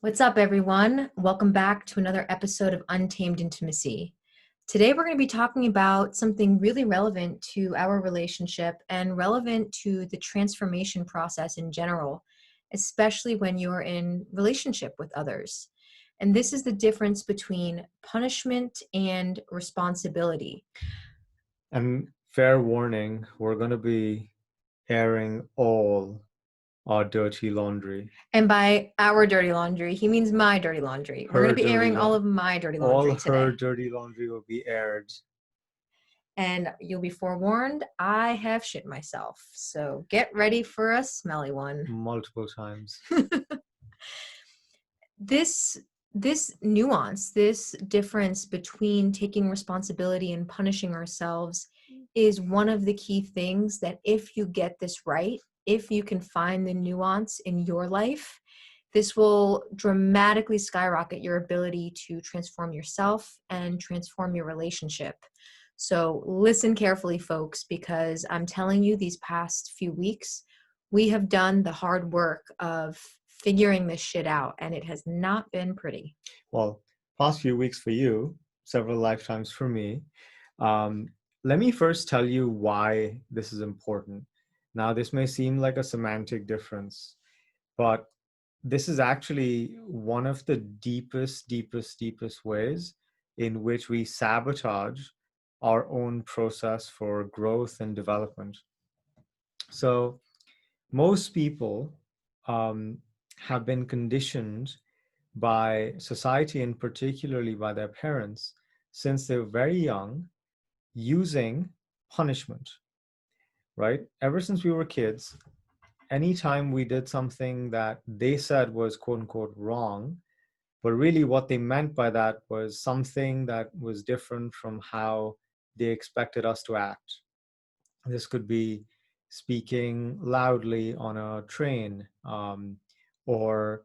What's up, everyone? Welcome back to another episode of Untamed Intimacy. Today, we're going to be talking about something really relevant to our relationship and relevant to the transformation process in general, especially when you're in relationship with others. And this is the difference between punishment and responsibility. And fair warning, we're going to be airing all our dirty laundry. And by our dirty laundry, he means my dirty laundry. We're going to Her be dirty airing all laundry. of my dirty All laundry her today. dirty laundry will be aired. And you'll be forewarned, I have shit myself. So get ready for a smelly one. Multiple times. This nuance, this difference between taking responsibility and punishing ourselves is one of the key things that if you get this right, if you can find the nuance in your life, this will dramatically skyrocket your ability to transform yourself and transform your relationship. So listen carefully, folks, because I'm telling you, these past few weeks, we have done the hard work of figuring this shit out, and it has not been pretty. Well, past few weeks for you, several lifetimes for me. Um, Let me first tell you why this is important. Now, this may seem like a semantic difference, but this is actually one of the deepest ways in which we sabotage our own process for growth and development. So most people have been conditioned by society and particularly by their parents since they were very young using punishment, right? Ever since we were kids, anytime we did something that they said was quote unquote wrong, but really what they meant by that was something that was different from how they expected us to act. This could be speaking loudly on a train, or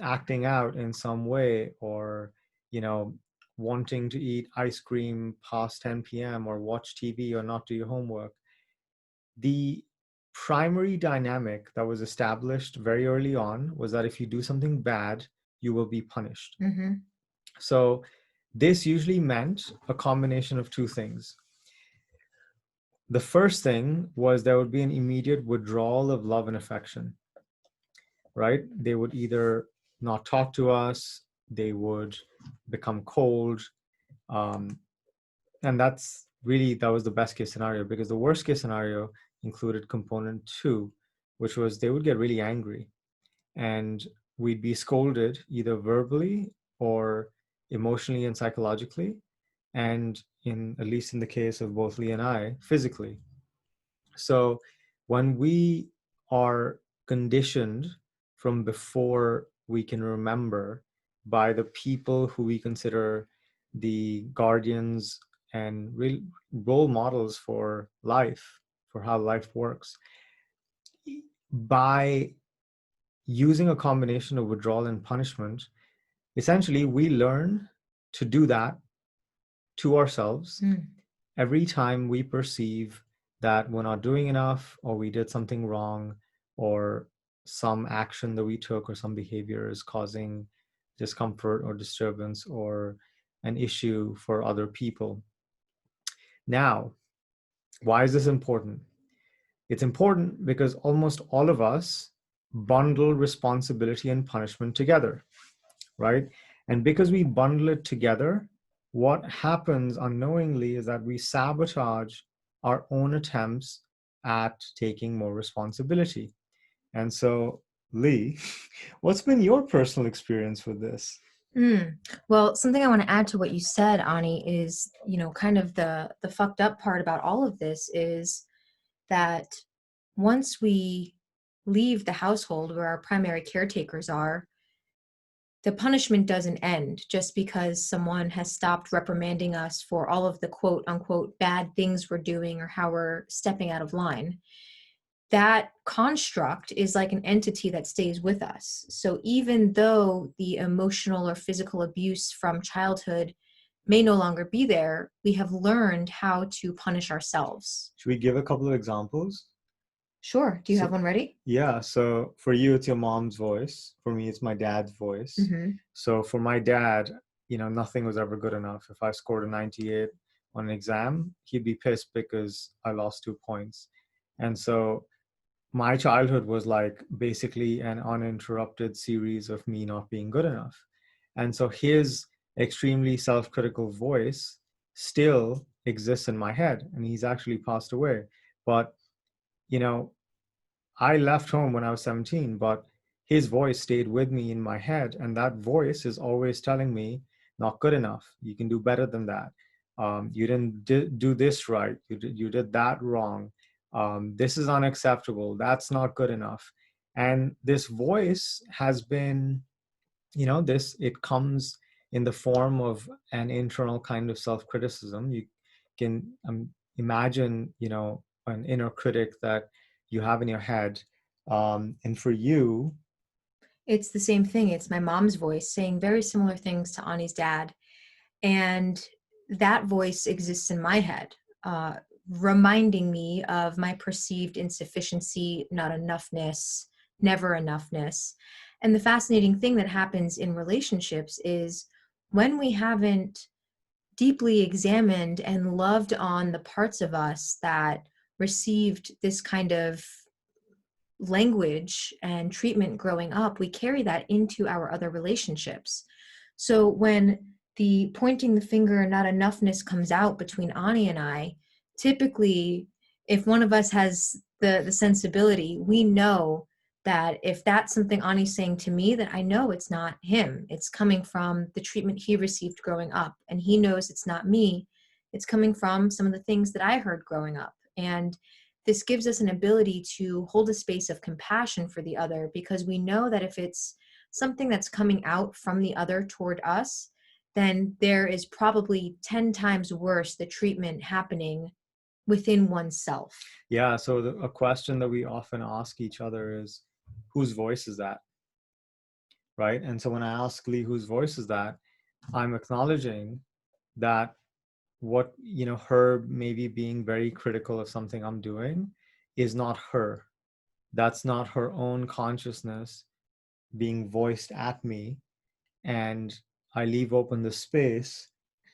acting out in some way, or you know wanting to eat ice cream past 10 p.m. or watch TV or not do your homework. The primary dynamic that was established very early on was that if you do something bad, you will be punished. Mm-hmm. So this usually meant a combination of two things. The first thing was there would be an immediate withdrawal of love and affection, right? They would either not talk to us, they would become cold. Um, and that was the best case scenario, because the worst case scenario included component two, which was they would get really angry and we'd be scolded either verbally or emotionally and psychologically. And at least in the case of both Lee and I, physically. So when we are conditioned from before we can remember by the people who we consider the guardians and real role models for life, for how life works, by using a combination of withdrawal and punishment, essentially we learn to do that to ourselves every time we perceive that we're not doing enough, or we did something wrong, or some action that we took or some behavior is causing discomfort or disturbance or an issue for other people. Now, why is this important? It's important because almost all of us bundle responsibility and punishment together, right? And because we bundle it together, what happens unknowingly is that we sabotage our own attempts at taking more responsibility. And so, Lee, what's been your personal experience with this? Well, something I want to add to what you said, Ani, is, kind of the fucked up part about all of this is that once we leave the household where our primary caretakers are, the punishment doesn't end just because someone has stopped reprimanding us for all of the quote unquote bad things we're doing or how we're stepping out of line. That construct is like an entity that stays with us. So even though the emotional or physical abuse from childhood may no longer be there, we have learned how to punish ourselves. Should we give a couple of examples? Sure. Do you have So one ready? yeah, so for you it's your mom's voice. For me it's my dad's voice. Mm-hmm. So for my dad, nothing was ever good enough. If I scored a 98 on an exam, he'd be pissed because I lost 2 points. And so my childhood was like basically an uninterrupted series of me not being good enough. And so his extremely self-critical voice still exists in my head, and he's actually passed away. But, you know, I left home when I was 17, but his voice stayed with me in my head. And that voice is always telling me, not good enough. You can do better than that. You didn't do this right. You did that wrong. This is unacceptable. That's not good enough. And this voice has been, it comes in the form of an internal kind of self-criticism. You can imagine, an inner critic that you have in your head. And for you, It's the same thing. It's my mom's voice saying very similar things to Ani's dad. And that voice exists in my head, uh, reminding me of my perceived insufficiency, not enoughness, never enoughness. And the fascinating thing that happens in relationships is when we haven't deeply examined and loved on the parts of us that received this kind of language and treatment growing up, we carry that into our other relationships. So when the pointing the finger, not enoughness comes out between Ani and I, typically, if one of us has the sensibility, we know that if that's something Ani's saying to me, that I know it's not him. It's coming from the treatment he received growing up. And he knows it's not me. It's coming from some of the things that I heard growing up. And this gives us an ability to hold a space of compassion for the other, because we know that if it's something that's coming out from the other toward us, then there is probably 10 times worse the treatment happening within oneself. yeah, so a question that we often ask each other is, whose voice is that? Right? And so when I ask Lee, whose voice is that, I'm acknowledging that what, her maybe being very critical of something I'm doing is not her. That's not her own consciousness being voiced at me. And I leave open the space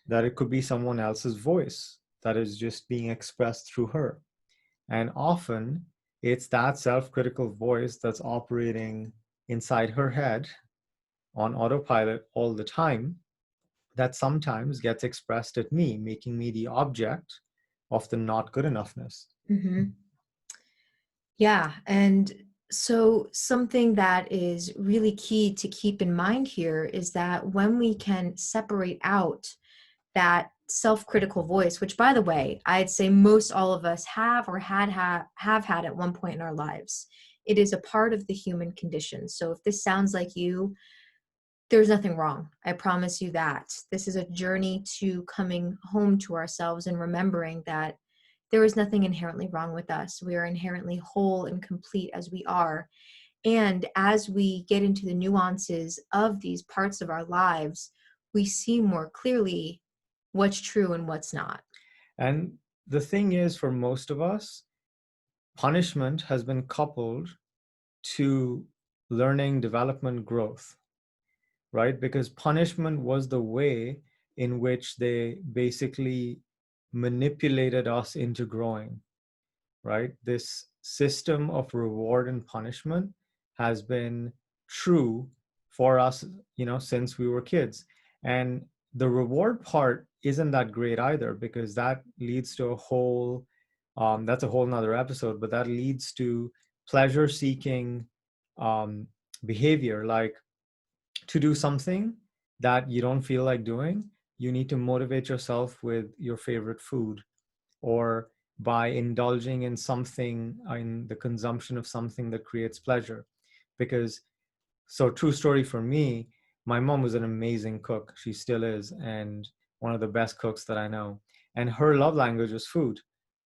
that it could be someone else's voice that is just being expressed through her. And often it's that self-critical voice that's operating inside her head on autopilot all the time that sometimes gets expressed at me, making me the object of the not good enoughness. Mm-hmm. Yeah. And so, something that is really key to keep in mind here is that when we can separate out that self-critical voice, which, by the way, I'd say most all of us have or have had at one point in our lives. It is a part of the human condition. So if this sounds like you, there's nothing wrong. I promise you that. This is a journey to coming home to ourselves and remembering that there is nothing inherently wrong with us. We are inherently whole and complete as we are. And as we get into the nuances of these parts of our lives, we see more clearly what's true and what's not. And the thing is, for most of us, punishment has been coupled to learning, development, growth, right? Because punishment was the way in which they basically manipulated us into growing, right? This system of reward and punishment has been true for us, since we were kids. And the reward part isn't that great either, because that leads to that's a whole nother episode, but that leads to pleasure seeking um, behavior. Like, to do something that you don't feel like doing, you need to motivate yourself with your favorite food, or by indulging in something, in the consumption of something that creates pleasure. Because, so true story for me, my mom was an amazing cook. She still is, and one of the best cooks that I know. And her love language was food.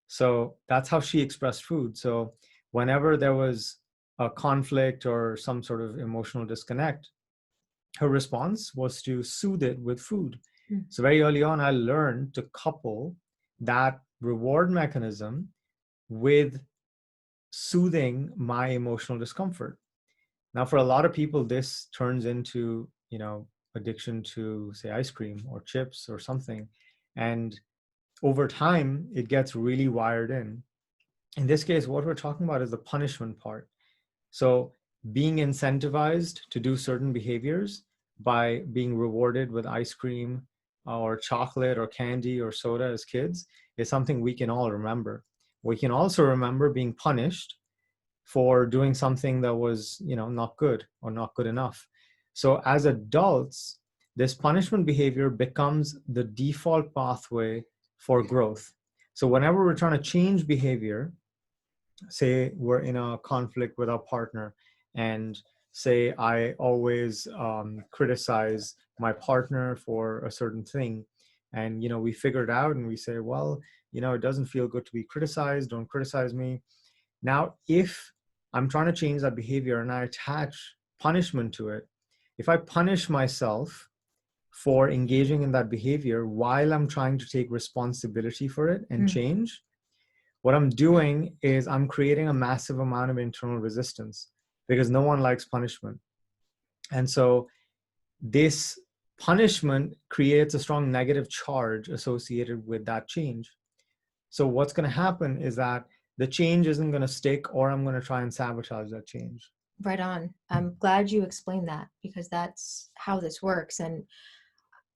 So that's how she expressed food. So whenever there was a conflict or some sort of emotional disconnect, her response was to soothe it with food. Mm. So very early on, I learned to couple that reward mechanism with soothing my emotional discomfort. Now, for a lot of people, this turns into, addiction to, say, ice cream or chips or something. And over time, it gets really wired in. In this case, what we're talking about is the punishment part. So being incentivized to do certain behaviors by being rewarded with ice cream or chocolate or candy or soda as kids is something we can all remember. We can also remember being punished for doing something that was, not good or not good enough. So as adults, this punishment behavior becomes the default pathway for growth. So whenever we're trying to change behavior, say we're in a conflict with our partner, and say I always criticize my partner for a certain thing, and we figure it out and we say, well, it doesn't feel good to be criticized, don't criticize me. Now, if I'm trying to change that behavior and I attach punishment to it, if I punish myself for engaging in that behavior while I'm trying to take responsibility for it and change, what I'm doing is I'm creating a massive amount of internal resistance because no one likes punishment. And so this punishment creates a strong negative charge associated with that change. So what's going to happen is that the change isn't going to stick, or I'm going to try and sabotage that change. Right on. I'm glad you explained that, because that's how this works. And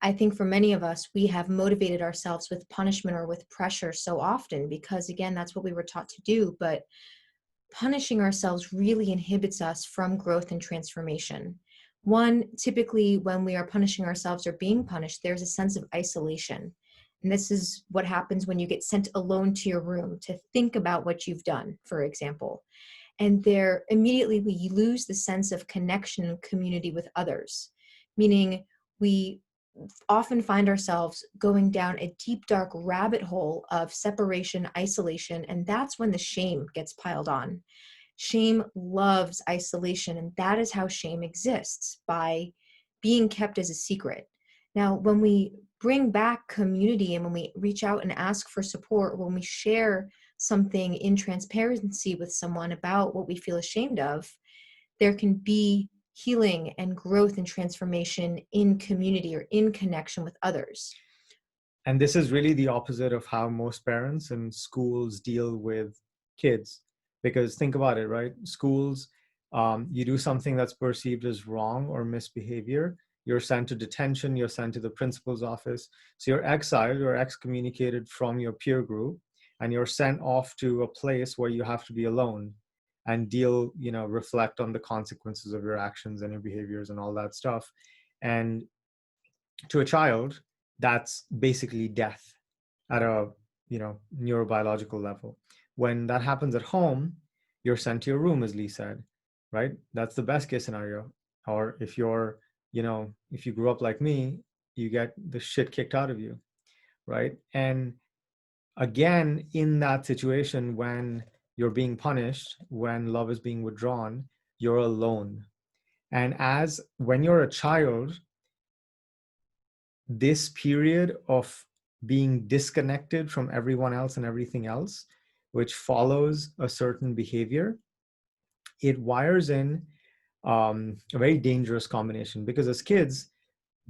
I think for many of us, we have motivated ourselves with punishment or with pressure so often because, again, that's what we were taught to do. But punishing ourselves really inhibits us from growth and transformation. One, typically when we are punishing ourselves or being punished, there's a sense of isolation. And this is what happens when you get sent alone to your room to think about what you've done, for example. And there immediately we lose the sense of connection and community with others, meaning we often find ourselves going down a deep, dark rabbit hole of separation, isolation, and that's when the shame gets piled on. Shame loves isolation, and that is how shame exists, by being kept as a secret. Now, when we bring back community and when we reach out and ask for support, when we share something in transparency with someone about what we feel ashamed of, there can be healing and growth and transformation in community or in connection with others. And this is really the opposite of how most parents and schools deal with kids. Because think about it, right? Schools, you do something that's perceived as wrong or misbehavior, you're sent to detention, you're sent to the principal's office. So you're exiled, you're excommunicated from your peer group, and you're sent off to a place where you have to be alone and deal, reflect on the consequences of your actions and your behaviors and all that stuff. And to a child, that's basically death at a, neurobiological level. When that happens at home, you're sent to your room, as Lee said, right? That's the best case scenario. Or if you're, if you grew up like me, you get the shit kicked out of you, right? And again, in that situation, when you're being punished, when love is being withdrawn, you're alone. And as when you're a child, this period of being disconnected from everyone else and everything else, which follows a certain behavior, it wires in a very dangerous combination. Because as kids,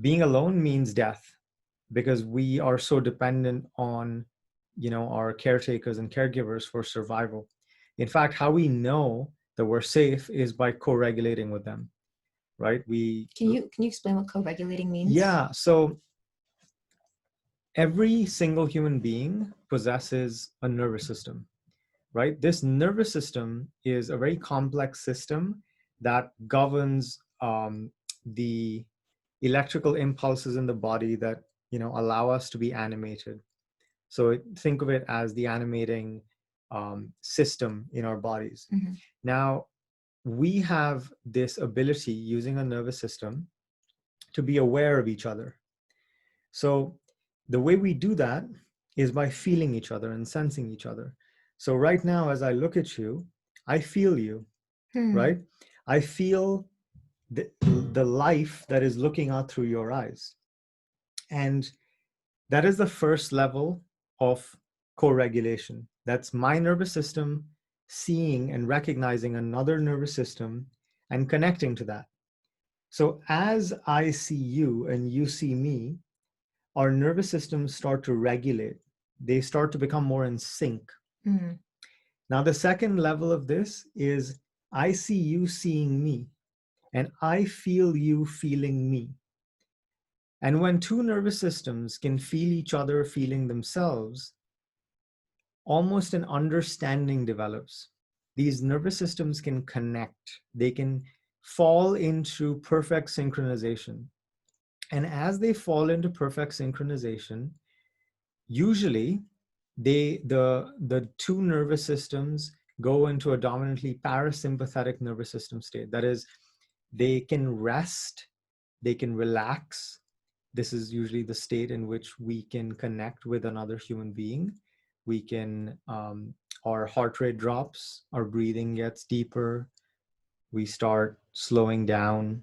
being alone means death, because we are so dependent on, our caretakers and caregivers for survival. In fact, how we know that we're safe is by co-regulating with them, right? Can you explain what co-regulating means? Yeah. So every single human being possesses a nervous system, right? This nervous system is a very complex system that governs the electrical impulses in the body that, allow us to be animated. So think of it as the animating system in our bodies. Mm-hmm. Now, we have this ability using a nervous system to be aware of each other. So the way we do that is by feeling each other and sensing each other. So right now, as I look at you, I feel you, right? I feel the life that is looking out through your eyes. And that is the first level of co-regulation. That's my nervous system seeing and recognizing another nervous system and connecting to that. So as I see you and you see me, our nervous systems start to regulate. They start to become more in sync. Mm. Now, the second level of this is I see you seeing me, and I feel you feeling me. And when two nervous systems can feel each other feeling themselves, almost an understanding develops. These nervous systems can connect, they can fall into perfect synchronization. And as they fall into perfect synchronization, usually the two nervous systems go into a dominantly parasympathetic nervous system state. That is, they can rest, they can relax. This is usually the state in which we can connect with another human being. We can, our heart rate drops, our breathing gets deeper, we start slowing down,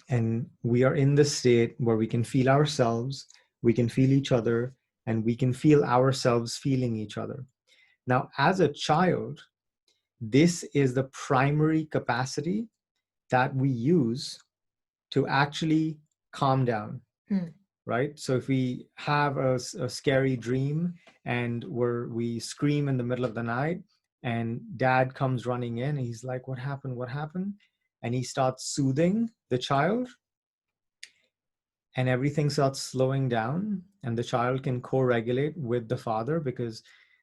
and we are in the state where we can feel ourselves, we can feel each other, and we can feel ourselves feeling each other. Now, as a child, this is the primary capacity that we use to actually calm down, Mm. right? So if we have a scary dream and we scream in the middle of the night and dad comes running in, he's like, what happened? What happened? And he starts soothing the child, and everything starts slowing down, and the child can co-regulate with the father because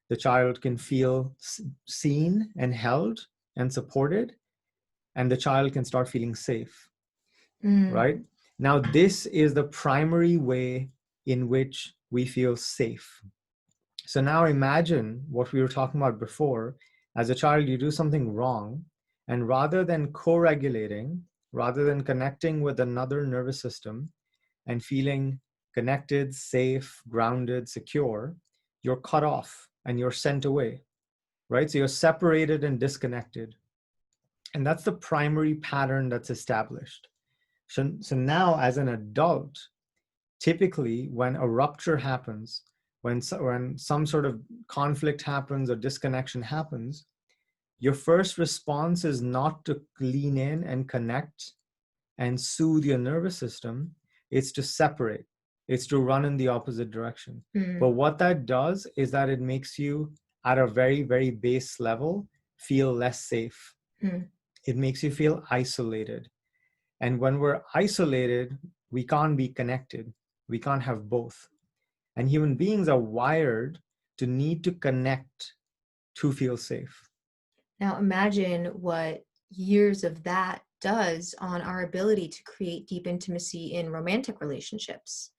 the child can feel seen and held and supported, and the child can start feeling safe. Mm. Right? Now, this is the primary way in which we feel safe. So now imagine what we were talking about before. As a child, you do something wrong, and rather than co-regulating, rather than connecting with another nervous system and feeling connected, safe, grounded, secure, you're cut off and you're sent away, right? So you're separated and disconnected. And that's the primary pattern that's established. So now, as an adult, typically when a rupture happens, when some sort of conflict happens or disconnection happens, your first response is not to lean in and connect and soothe your nervous system. It's to separate. It's to run in the opposite direction. Mm. But what that does is that it makes you, at a very, very base level, feel less safe. Mm. It makes you feel isolated. And when we're isolated, we can't be connected. We can't have both. And human beings are wired to need to connect to feel safe. Now imagine what years of that does on our ability to create deep intimacy in romantic relationships.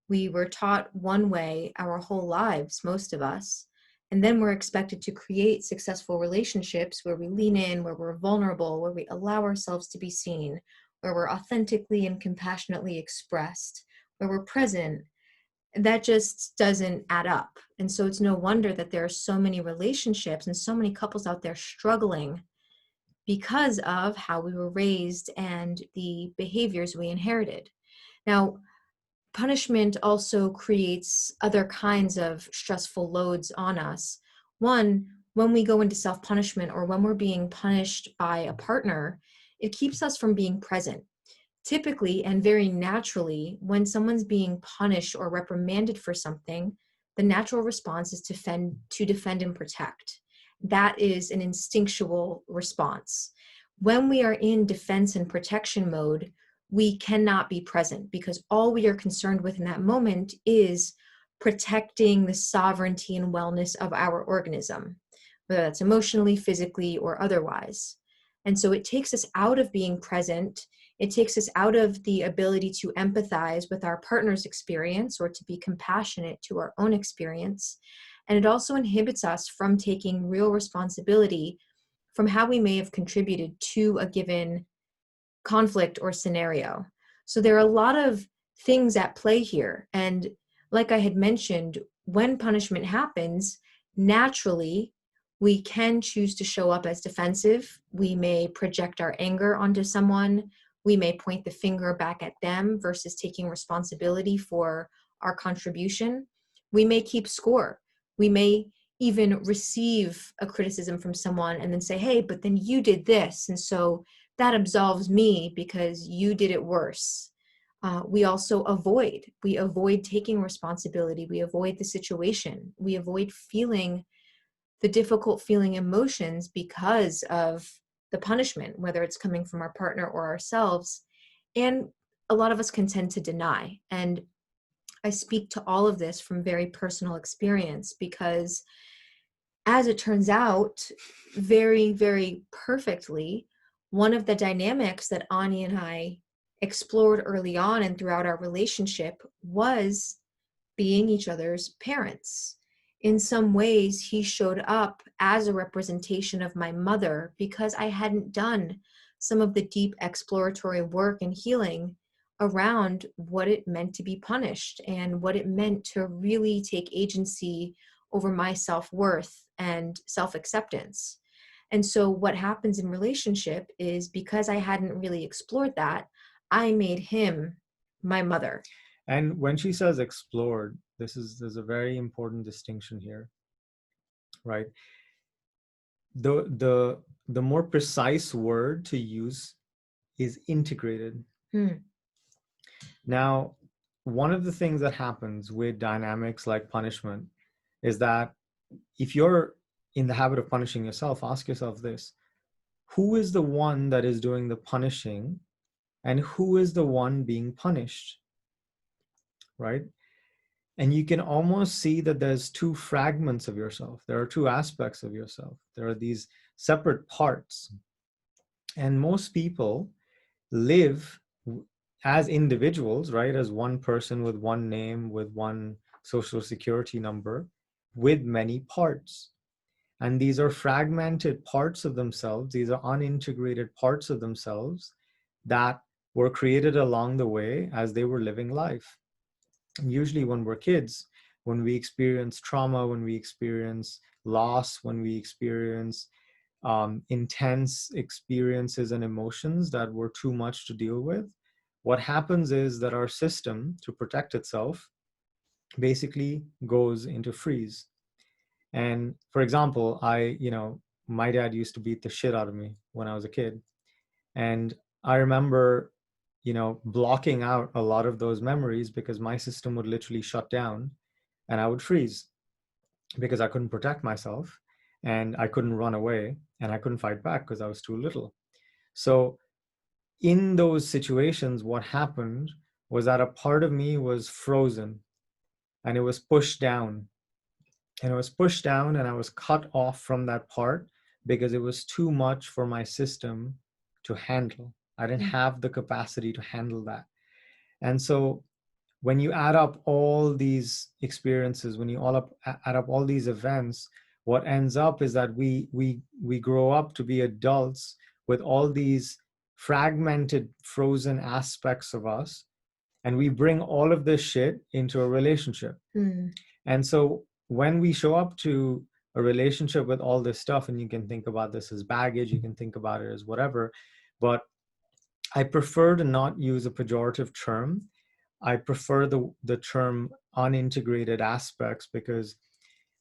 We were taught one way our whole lives, most of us, and then we're expected to create successful relationships where we lean in, where we're vulnerable, where we allow ourselves to be seen, where we're authentically and compassionately expressed, where we're present. That just doesn't add up. And so it's no wonder that there are so many relationships and so many couples out there struggling because of how we were raised and the behaviors we inherited. Now, punishment also creates other kinds of stressful loads on us. One, when we go into self-punishment or when we're being punished by a partner, it keeps us from being present. Typically and very naturally, when someone's being punished or reprimanded for something, the natural response is to defend and protect. That is an instinctual response. When we are in defense and protection mode, we cannot be present because all we are concerned with in that moment is protecting the sovereignty and wellness of our organism, whether that's emotionally, physically, or otherwise. And so it takes us out of being present. It takes us out of the ability to empathize with our partner's experience or to be compassionate to our own experience. And it also inhibits us from taking real responsibility from how we may have contributed to a given conflict or scenario. So there are a lot of things at play here. And like I had mentioned, when punishment happens, naturally, we can choose to show up as defensive. We may project our anger onto someone. We may point the finger back at them versus taking responsibility for our contribution. We may keep score. We may even receive a criticism from someone and then say, hey, but then you did this. And so that absolves me because you did it worse. We avoid taking responsibility. We avoid the situation. We avoid feeling the difficult feeling emotions because of the punishment, whether it's coming from our partner or ourselves. And a lot of us can tend to deny. And I speak to all of this from very personal experience because, as it turns out, very, very perfectly, one of the dynamics that Ani and I explored early on and throughout our relationship was being each other's parents. In some ways, he showed up as a representation of my mother because I hadn't done some of the deep exploratory work and healing around what it meant to be punished and what it meant to really take agency over my self-worth and self-acceptance. And so what happens in relationship is, because I hadn't really explored that, I made him my mother. And when she says explored, there's a very important distinction here, right? The more precise word to use is integrated. Now, one of the things that happens with dynamics like punishment is that if you're in the habit of punishing yourself, ask yourself this: who is the one that is doing the punishing and who is the one being punished, right? And you can almost see that there's two fragments of yourself. There are two aspects of yourself. There are these separate parts. And most people live as individuals, right? As one person with one name, with one social security number, with many parts. And these are fragmented parts of themselves. These are unintegrated parts of themselves that were created along the way as they were living life. And usually when we're kids, when we experience trauma, when we experience loss, when we experience intense experiences and emotions that were too much to deal with, what happens is that our system, to protect itself, basically goes into freeze. And for example, my dad used to beat the shit out of me when I was a kid. And I remember, blocking out a lot of those memories because my system would literally shut down and I would freeze because I couldn't protect myself and I couldn't run away and I couldn't fight back because I was too little. So in those situations, what happened was that a part of me was frozen and it was pushed down. And it was pushed down and I was cut off from that part because it was too much for my system to handle. I didn't have the capacity to handle that. And so when you add up all these experiences, when you add up all these events, what ends up is that we grow up to be adults with all these fragmented, frozen aspects of us, and we bring all of this shit into a relationship. And so when we show up to a relationship with all this stuff, and you can think about this as baggage, you can think about it as whatever, but I prefer to not use a pejorative term. I prefer the term unintegrated aspects because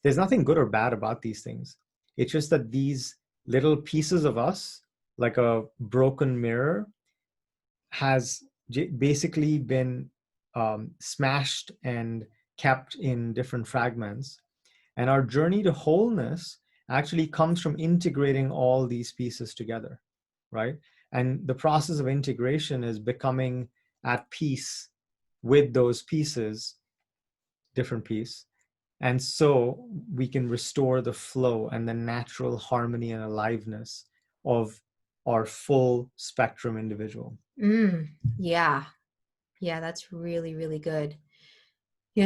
there's nothing good or bad about these things. It's just that these little pieces of us, like a broken mirror, has basically been smashed and kept in different fragments. And our journey to wholeness actually comes from integrating all these pieces together, right? And the process of integration is becoming at peace with those pieces, different piece. And so we can restore the flow and the natural harmony and aliveness of our full spectrum individual. Yeah. Yeah, that's really, really good.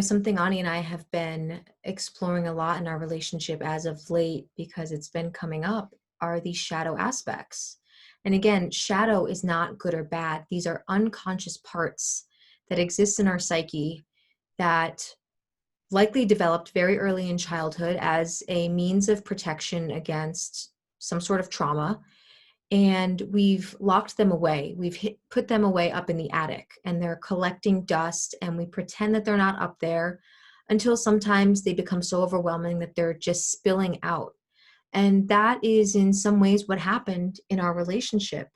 Something Ani and I have been exploring a lot in our relationship as of late, because it's been coming up, are these shadow aspects. And again, shadow is not good or bad. These are unconscious parts that exist in our psyche that likely developed very early in childhood as a means of protection against some sort of trauma. And we've locked them away. We've put them away up in the attic, and they're collecting dust, and we pretend that they're not up there until sometimes they become so overwhelming that they're just spilling out. And that is in some ways what happened in our relationship.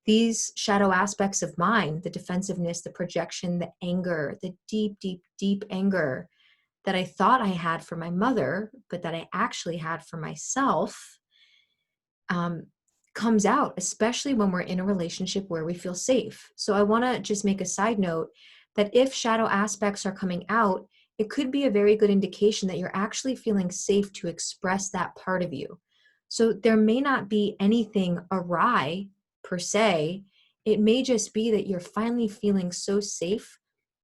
These shadow aspects of mine, the defensiveness, the projection, the anger, the deep, deep, deep anger that I thought I had for my mother, but that I actually had for myself, um, comes out, especially when we're in a relationship where we feel safe. So I want to just make a side note that if shadow aspects are coming out, it could be a very good indication that you're actually feeling safe to express that part of you. So there may not be anything awry per se. It may just be that you're finally feeling so safe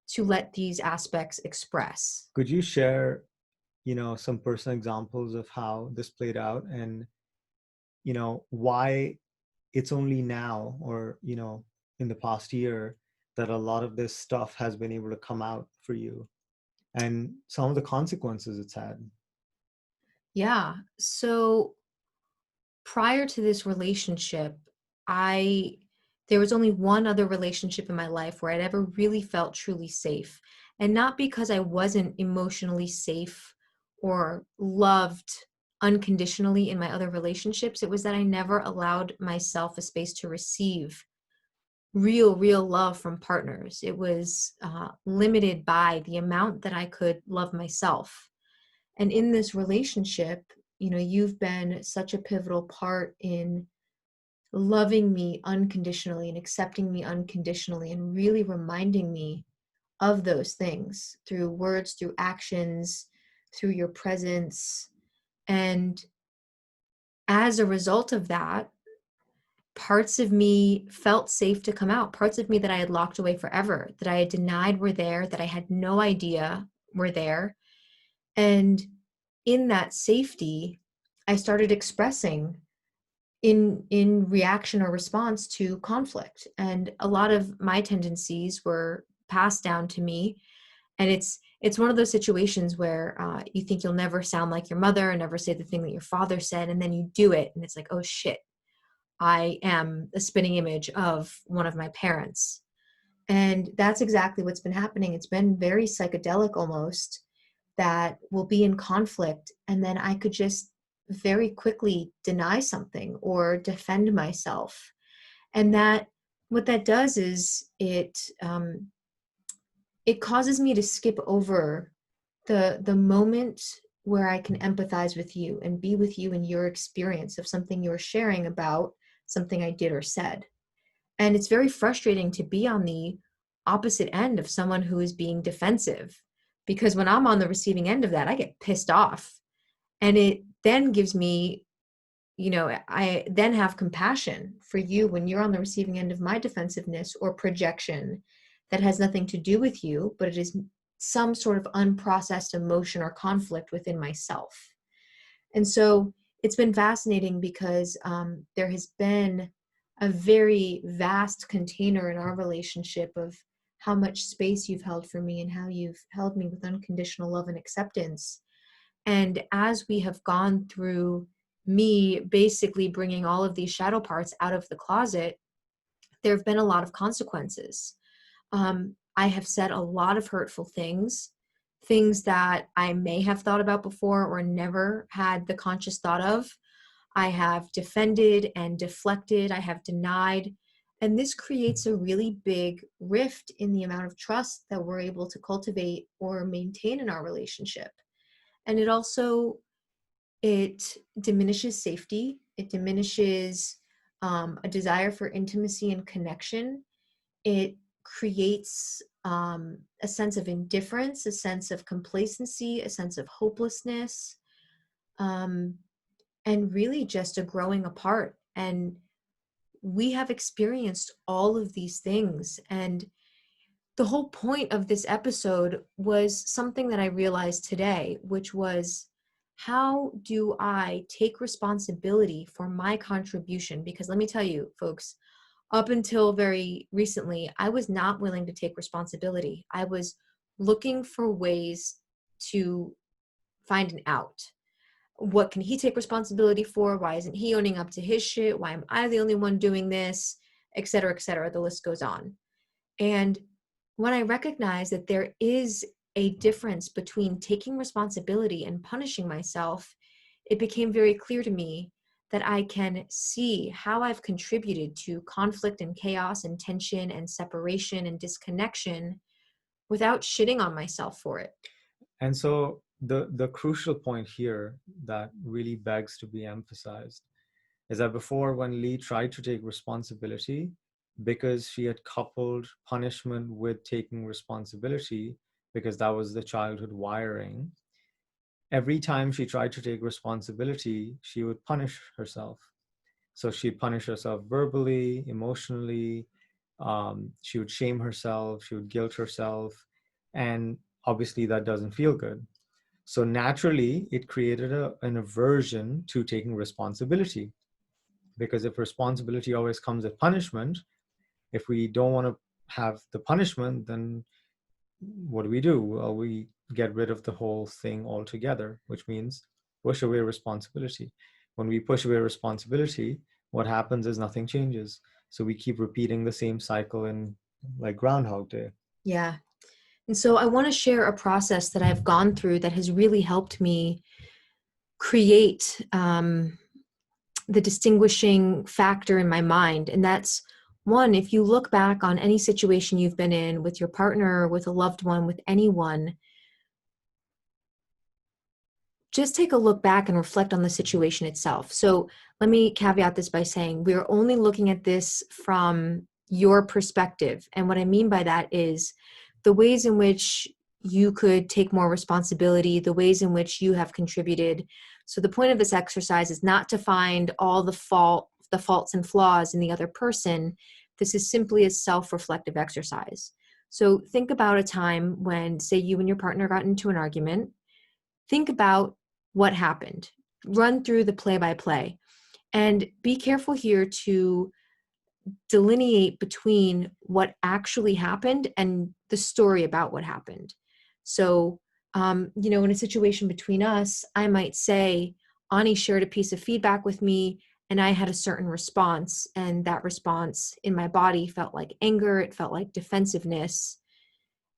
to let these aspects express. Could you share, some personal examples of how this played out, and why it's only now, or in the past year, that a lot of this stuff has been able to come out for you, and some of the consequences it's had? Yeah. So prior to this relationship, I there was only one other relationship in my life where I'd ever really felt truly safe. And not because I wasn't emotionally safe or loved unconditionally in my other relationships. It was that I never allowed myself a space to receive real love from partners. It was limited by the amount that I could love myself. And in this relationship, you've been such a pivotal part in loving me unconditionally and accepting me unconditionally and really reminding me of those things through words, through actions, through your presence. And as a result of that, parts of me felt safe to come out, parts of me that I had locked away forever, that I had denied were there, that I had no idea were there. And in that safety, I started expressing in reaction or response to conflict. And a lot of my tendencies were passed down to me. And it's one of those situations where you think you'll never sound like your mother and never say the thing that your father said, and then you do it, and it's like, oh shit, I am a spitting image of one of my parents. And that's exactly what's been happening. It's been very psychedelic almost, that will be in conflict, and then I could just very quickly deny something or defend myself. And that, what that does is it causes me to skip over the moment where I can empathize with you and be with you in your experience of something you're sharing about something I did or said. And it's very frustrating to be on the opposite end of someone who is being defensive, because when I'm on the receiving end of that, I get pissed off. And it then gives me, I then have compassion for you when you're on the receiving end of my defensiveness or projection that has nothing to do with you, but it is some sort of unprocessed emotion or conflict within myself. And so it's been fascinating because there has been a very vast container in our relationship of how much space you've held for me and how you've held me with unconditional love and acceptance. And as we have gone through me basically bringing all of these shadow parts out of the closet, there have been a lot of consequences. I have said a lot of hurtful things, things that I may have thought about before or never had the conscious thought of. I have defended and deflected. I have denied. And this creates a really big rift in the amount of trust that we're able to cultivate or maintain in our relationship. And it diminishes safety. It diminishes a desire for intimacy and connection. It creates a sense of indifference, a sense of complacency, a sense of hopelessness, um, and really just a growing apart. And we have experienced all of these things. And the whole point of this episode was something that I realized today, which was, how do I take responsibility for my contribution? Because let me tell you, folks, up until very recently, I was not willing to take responsibility. I was looking for ways to find an out. What can he take responsibility for? Why isn't he owning up to his shit? Why am I the only one doing this? Et cetera, et cetera. The list goes on. And when I recognize that there is a difference between taking responsibility and punishing myself, it became very clear to me that I can see how I've contributed to conflict and chaos and tension and separation and disconnection without shitting on myself for it. And so the crucial point here that really begs to be emphasized is that before, when Lee tried to take responsibility, because she had coupled punishment with taking responsibility, because that was the childhood wiring, every time she tried to take responsibility, she would punish herself. So she'd punish herself verbally, emotionally. She would shame herself. She would guilt herself. And obviously, that doesn't feel good. So naturally, it created an aversion to taking responsibility. Because if responsibility always comes with punishment, if we don't want to have the punishment, then what do? Well, we get rid of the whole thing altogether, which means push away responsibility. When we push away responsibility, what happens is nothing changes. So we keep repeating the same cycle in like Groundhog Day. Yeah. And so I want to share a process that I've gone through that has really helped me create the distinguishing factor in my mind. And that's one, if you look back on any situation you've been in with your partner, with a loved one, with anyone, just take a look back and reflect on the situation itself. So let me caveat this by saying we're only looking at this from your perspective. And what I mean by that is the ways in which you could take more responsibility, the ways in which you have contributed. So the point of this exercise is not to find all the faults and flaws in the other person. This is simply a self-reflective exercise. So think about a time when, say, you and your partner got into an argument. Think about what happened. Run through the play-by-play. And be careful here to delineate between what actually happened and the story about what happened. So, in a situation between us, I might say, Ani shared a piece of feedback with me and I had a certain response. And that response in my body felt like anger. It felt like defensiveness.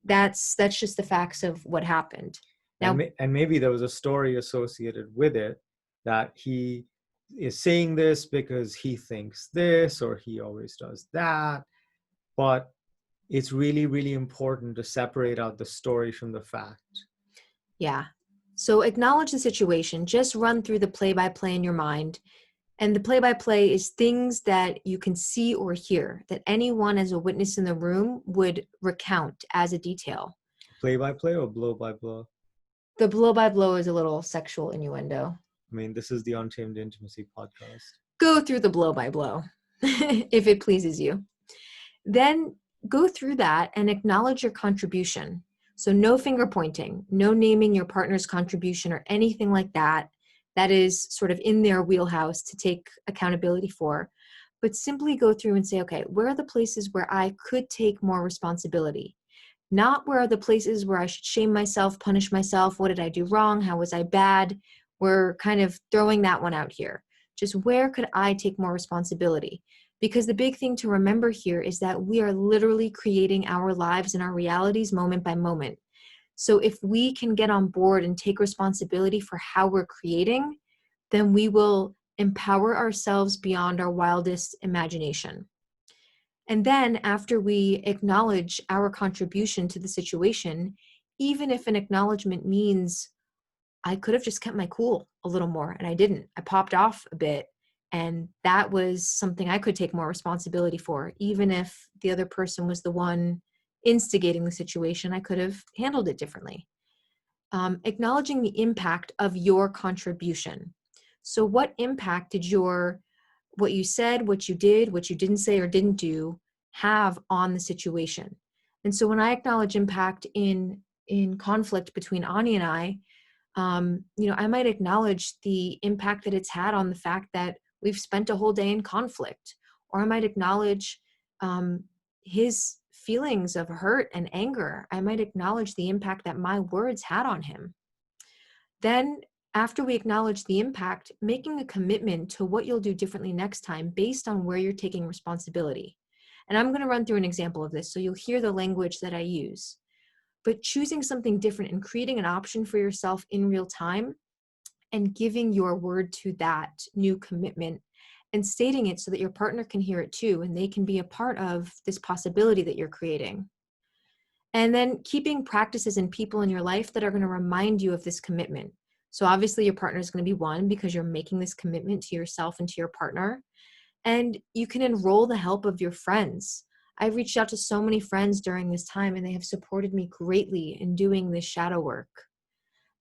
That's just the facts of what happened. Now, And maybe there was a story associated with it, that he is saying this because he thinks this or he always does that. But it's really, really important to separate out the story from the fact. yeah. So acknowledge the situation. Just run through the play-by-play in your mind. And the play-by-play is things that you can see or hear that anyone as a witness in the room would recount as a detail. Play by play or blow by blow? The blow-by-blow is a little sexual innuendo. I mean, this is the Untamed Intimacy podcast. Go through the blow-by-blow if it pleases you. Then go through that and acknowledge your contribution. So no finger pointing, no naming your partner's contribution or anything like that. That is sort of in their wheelhouse to take accountability for. But simply go through and say, okay, where are the places where I could take more responsibility? Not where are the places where I should shame myself, punish myself, what did I do wrong, how was I bad? We're kind of throwing that one out here. Just where could I take more responsibility? Because the big thing to remember here is that we are literally creating our lives and our realities moment by moment. So if we can get on board and take responsibility for how we're creating, then we will empower ourselves beyond our wildest imagination. And then after we acknowledge our contribution to the situation, even if an acknowledgement means I could have just kept my cool a little more and I didn't, I popped off a bit. And that was something I could take more responsibility for. Even if the other person was the one instigating the situation, I could have handled it differently. Acknowledging the impact of your contribution. So what impact did what you said, what you did, what you didn't say or didn't do have on the situation? And so when I acknowledge impact in conflict between Ani and I might acknowledge the impact that it's had on the fact that we've spent a whole day in conflict, or I might acknowledge his feelings of hurt and anger. I might acknowledge the impact that my words had on him. Then after we acknowledge the impact, making a commitment to what you'll do differently next time based on where you're taking responsibility. And I'm going to run through an example of this so you'll hear the language that I use. but choosing something different and creating an option for yourself in real time and giving your word to that new commitment and stating it so that your partner can hear it too and they can be a part of this possibility that you're creating. And then keeping practices and people in your life that are going to remind you of this commitment. So obviously your partner is going to be one because you're making this commitment to yourself and to your partner. And you can enroll the help of your friends. I've reached out to so many friends during this time and they have supported me greatly in doing this shadow work.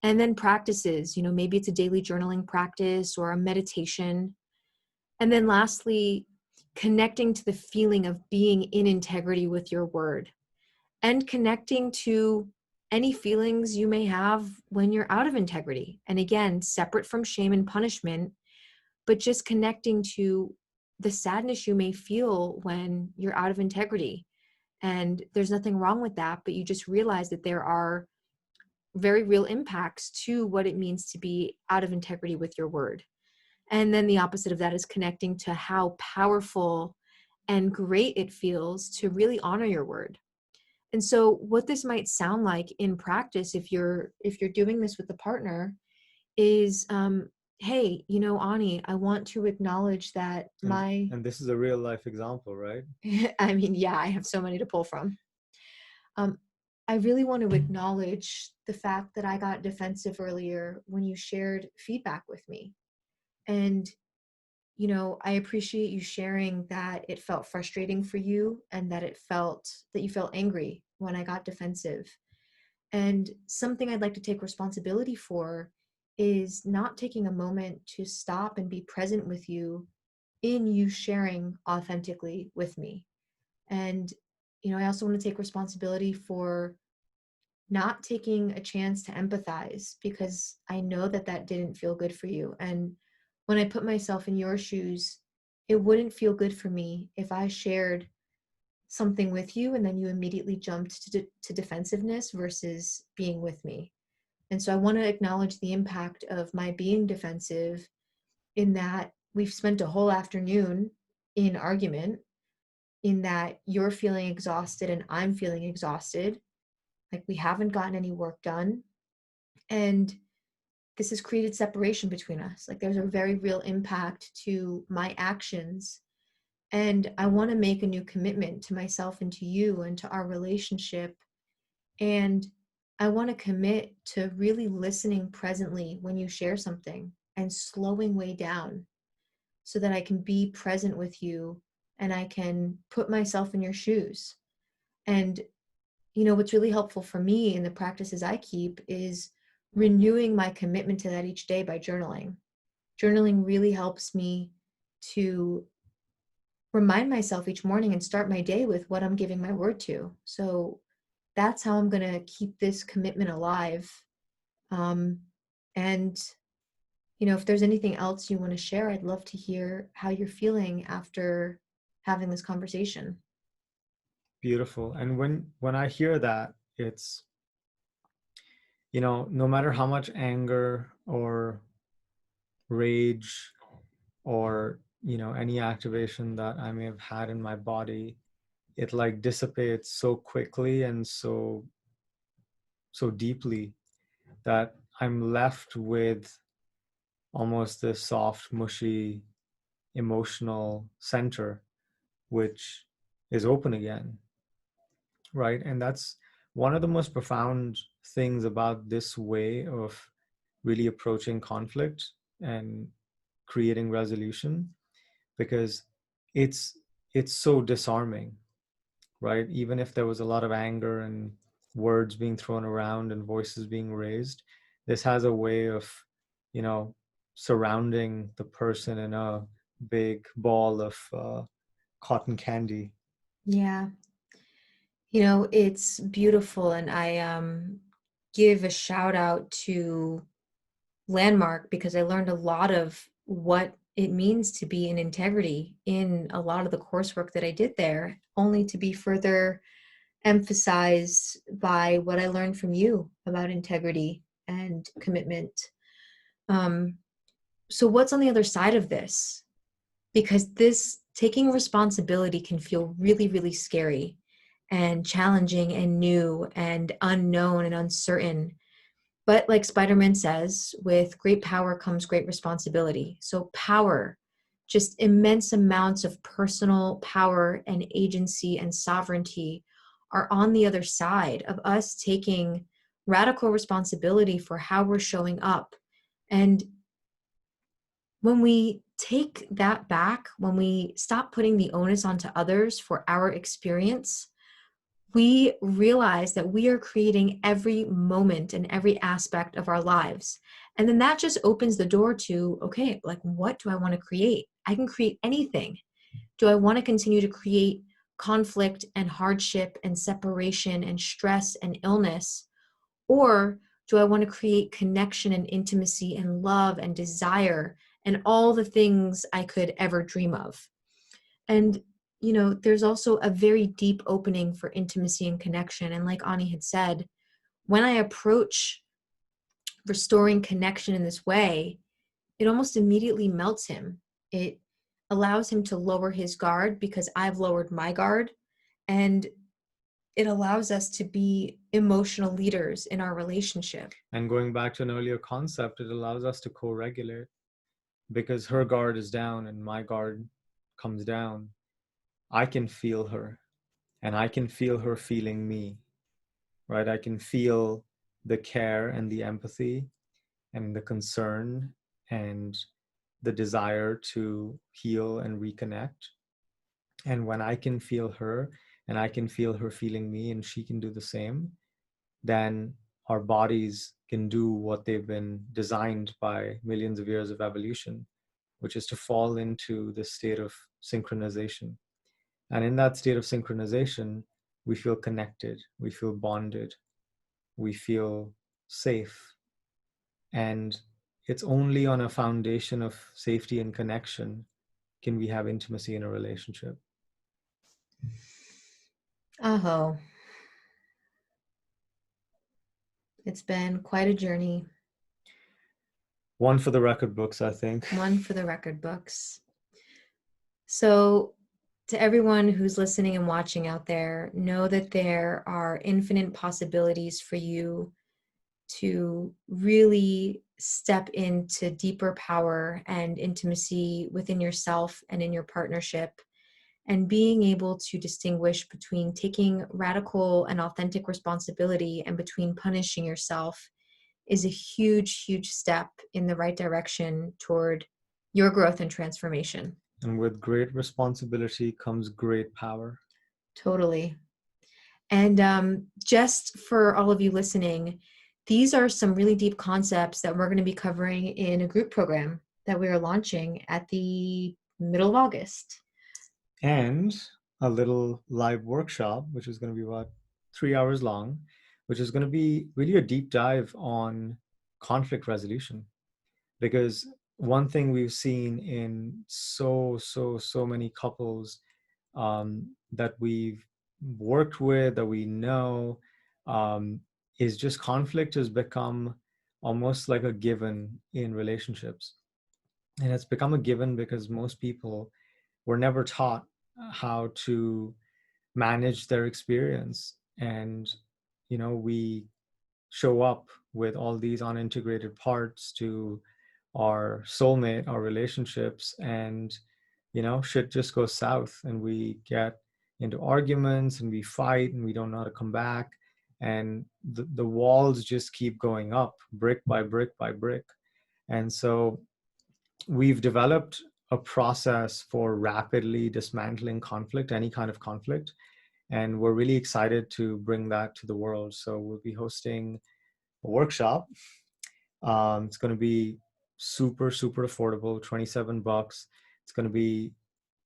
And then practices, maybe it's a daily journaling practice or a meditation. And then lastly, connecting to the feeling of being in integrity with your word and connecting to any feelings you may have when you're out of integrity. And again, separate from shame and punishment, but just connecting to the sadness you may feel when you're out of integrity. And there's nothing wrong with that, but you just realize that there are very real impacts to what it means to be out of integrity with your word. And then the opposite of that is connecting to how powerful and great it feels to really honor your word. And so what this might sound like in practice, if you're doing this with a partner, is hey, Ani, I want to acknowledge that And my and this is a real life example, right? I mean, yeah, I have so many to pull from. um, I really want to acknowledge the fact that I got defensive earlier when you shared feedback with me. And I appreciate you sharing that it felt frustrating for you and that you felt angry when I got defensive. And something I'd like to take responsibility for is not taking a moment to stop and be present with you in you sharing authentically with me. And, I also want to take responsibility for not taking a chance to empathize because I know that that didn't feel good for you. And when I put myself in your shoes, it wouldn't feel good for me if I shared something with you and then you immediately jumped to defensiveness versus being with me. And so I want to acknowledge the impact of my being defensive in that we've spent a whole afternoon in argument, in that you're feeling exhausted and I'm feeling exhausted. Like we haven't gotten any work done. And this has created separation between us. Like there's a very real impact to my actions. And I want to make a new commitment to myself and to you and to our relationship. And I want to commit to really listening presently when you share something and slowing way down so that I can be present with you and I can put myself in your shoes. And, what's really helpful for me in the practices I keep is renewing my commitment to that each day by journaling. Journaling really helps me to remind myself each morning and start my day with what I'm giving my word to. So that's how I'm going to keep this commitment alive. And, if there's anything else you want to share, I'd love to hear how you're feeling after having this conversation. Beautiful. And when I hear that, it's, no matter how much anger or rage or, any activation that I may have had in my body, it like dissipates so quickly and so deeply that I'm left with almost this soft, mushy, emotional center, which is open again, right? And that's one of the most profound things about this way of really approaching conflict and creating resolution, because it's it's so disarming, right? Even if there was a lot of anger and words being thrown around and voices being raised, this has a way of, you know, surrounding the person in a big ball of cotton candy. Yeah. It's beautiful. And I give a shout out to Landmark because I learned a lot of what it means to be in integrity in a lot of the coursework that I did there, only to be further emphasized by what I learned from you about integrity and commitment. Um, so what's on the other side of this? Because this taking responsibility can feel really, really scary. and challenging and new and unknown and uncertain. But like Spider-Man says, with great power comes great responsibility. So power, just immense amounts of personal power and agency and sovereignty are on the other side of us taking radical responsibility for how we're showing up. And when we take that back, when we stop putting the onus onto others for our experience, we realize that we are creating every moment and every aspect of our lives. And then that just opens the door to, okay, like, what do I want to create? I can create anything. Do I want to continue to create conflict and hardship and separation and stress and illness? Or do I want to create connection and intimacy and love and desire and all the things I could ever dream of? And, there's also a very deep opening for intimacy and connection. And like Ani had said, when I approach restoring connection in this way, it almost immediately melts him. It allows him to lower his guard because I've lowered my guard. And it allows us to be emotional leaders in our relationship. And going back to an earlier concept, it allows us to co-regulate because her guard is down and my guard comes down. I can feel her and I can feel her feeling me, right? I can feel the care and the empathy and the concern and the desire to heal and reconnect. And when I can feel her and I can feel her feeling me and she can do the same, then our bodies can do what they've been designed by millions of years of evolution, which is to fall into the state of synchronization. And in that state of synchronization, we feel connected, we feel bonded, we feel safe. And it's only on a foundation of safety and connection can we have intimacy in a relationship. Aho. It's been quite a journey. One for the record books, I think. One for the record books. So, to everyone who's listening and watching out there, know that there are infinite possibilities for you to really step into deeper power and intimacy within yourself and in your partnership, and being able to distinguish between taking radical and authentic responsibility and between punishing yourself is a huge, huge step in the right direction toward your growth and transformation. And with great responsibility comes great power. Totally. And just for all of you listening, these are some really deep concepts that we're going to be covering in a group program that we are launching at the middle of August. And a little live workshop, which is going to be about 3 hours long, which is going to be really a deep dive on conflict resolution. Because one thing we've seen in so many couples that we've worked with, that we know, is just conflict has become almost like a given in relationships. And it's become a given because most people were never taught how to manage their experience. And, we show up with all these unintegrated parts to our soulmate, our relationships, and shit just goes south and we get into arguments and we fight and we don't know how to come back, and the walls just keep going up brick by brick by brick. And so we've developed a process for rapidly dismantling conflict, any kind of conflict, and we're really excited to bring that to the world. So we'll be hosting a workshop. It's going to be super affordable, $27. It's going to be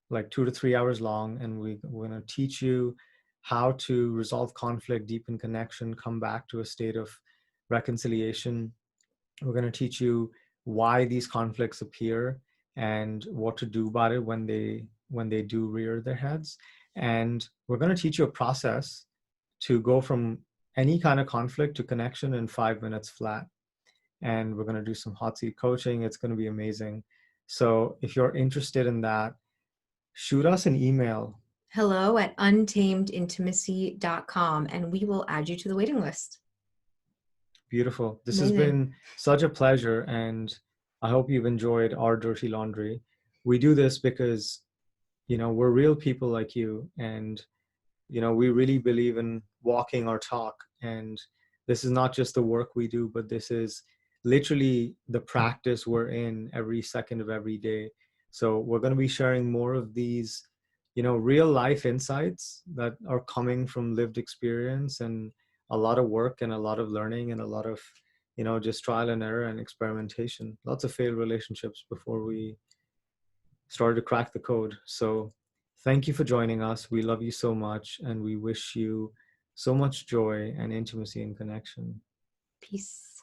like 2 to 3 hours long, and we're going to teach you how to resolve conflict, deepen connection, come back to a state of reconciliation. We're going to teach you why these conflicts appear and what to do about it when they do rear their heads. And we're going to teach you a process to go from any kind of conflict to connection in 5 minutes flat. And we're going to do some hot seat coaching. It's going to be amazing. So if you're interested in that, shoot us an email hello@untamedintimacy.com, and we will add you to the waiting list. Beautiful. This has Amazing. been such a pleasure, and I hope you've enjoyed our dirty laundry. We do this because, we're real people like you, and we really believe in walking our talk. And this is not just the work we do, but this is literally the practice we're in every second of every day. So we're going to be sharing more of these, real life insights that are coming from lived experience and a lot of work and a lot of learning and a lot of, just trial and error and experimentation. Lots of failed relationships before we started to crack the code. So thank you for joining us. We love you so much, and we wish you so much joy and intimacy and connection. Peace.